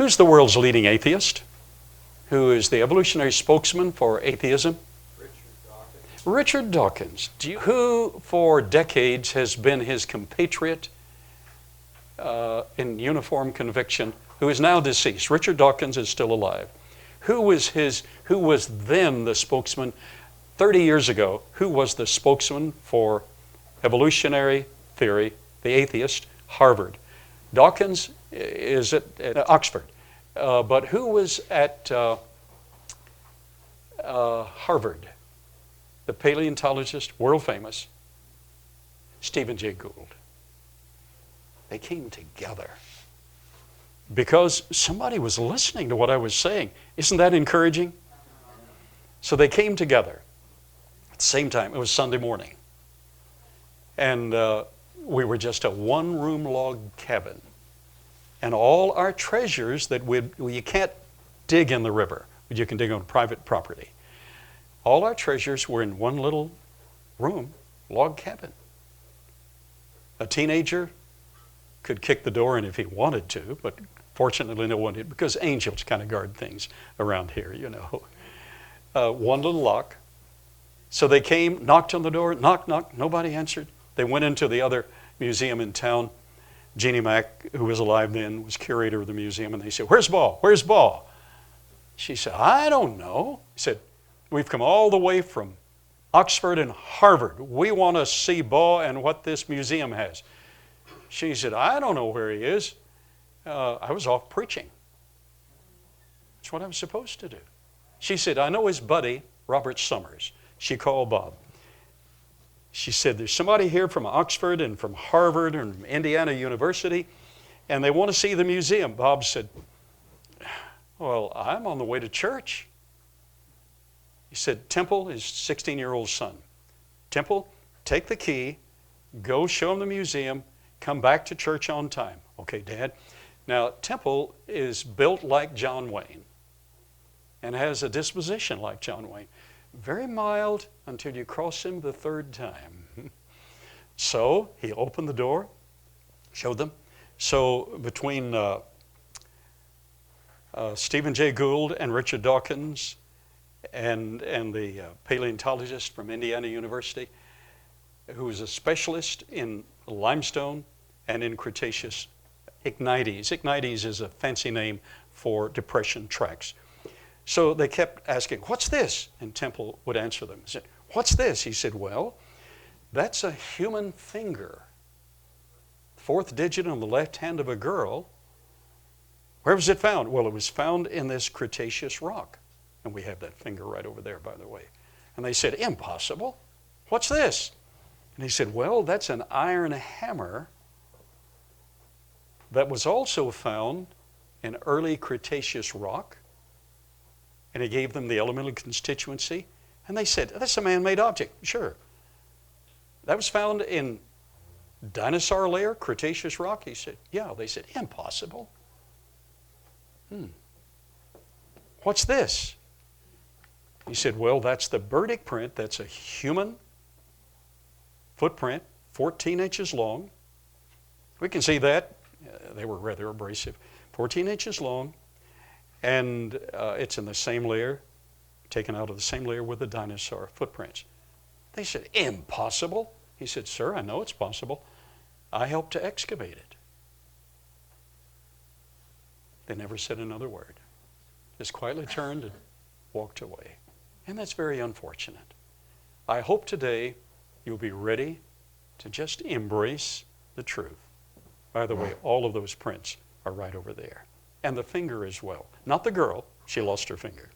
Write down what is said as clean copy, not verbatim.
Who's the world's leading atheist? Who is the evolutionary spokesman for atheism? Richard Dawkins. Who for decades has been his compatriot in uniform conviction, who is now deceased? Richard Dawkins is still alive. Who was then the spokesman 30 years ago? Who was the spokesman for evolutionary theory, the atheist? Harvard. Dawkins is at Oxford. But who was at Harvard? The paleontologist, world famous, Stephen Jay Gould. They came together because somebody was listening to what I was saying. Isn't that encouraging? So they came together at the same time. It was Sunday morning. And we were just a one-room log cabin. And all our treasures that you can't dig in the river, but you can dig on private property. All our treasures were in one little room, log cabin. A teenager could kick the door in if he wanted to, but fortunately no one did, because angels kind of guard things around here, you know. One little lock. So they came, knocked on the door, knock, knock, nobody answered. They went into the other museum in town. Jeannie Mack, who was alive then, was curator of the museum, and they said, "Where's Ball? Where's Ball?" She said, "I don't know." He said, "We've come all the way from Oxford and Harvard. We want to see Ball and what this museum has." She said, "I don't know where he is. I was off preaching. That's what I'm supposed to do." She said, "I know his buddy, Robert Summers." She called Bob. She said, "There's somebody here from Oxford and from Harvard and from Indiana University, and they want to see the museum." Bob said, "Well, I'm on the way to church." He said, "Temple, his 16-year-old son. Temple, take the key, go show him the museum, come back to church on time." "Okay, Dad." Now, Temple is built like John Wayne and has a disposition like John Wayne. Very mild until you cross him the third time. So he opened the door, showed them. So between Stephen Jay Gould and Richard Dawkins and the paleontologist from Indiana University, who is a specialist in limestone and in Cretaceous ignites. Ignites is a fancy name for depression tracks. So they kept asking, "What's this?" And Temple would answer them. He said, "What's this?" He said, "Well, that's a human finger. Fourth digit on the left hand of a girl. Where was it found?" "Well, it was found in this Cretaceous rock." And we have that finger right over there, by the way. And they said, "Impossible. What's this?" And he said, "Well, that's an iron hammer that was also found in early Cretaceous rock." And he gave them the elemental constituency. And they said, "That's a man-made object." "Sure." "That was found in dinosaur layer, Cretaceous rock?" He said, "Yeah." They said, "Impossible." "What's this?" He said, "Well, that's the burdick print. That's a human footprint, 14 inches long. We can see that." They were rather abrasive. 14 inches long. And it's in the same layer, taken out of the same layer with the dinosaur footprints. They said, "Impossible." He said, "Sir, I know it's possible. I helped to excavate it." They never said another word. Just quietly turned and walked away. And that's very unfortunate. I hope today you'll be ready to just embrace the truth. By the way, all of those prints are right over there. And the finger as well. Not the girl, she lost her finger.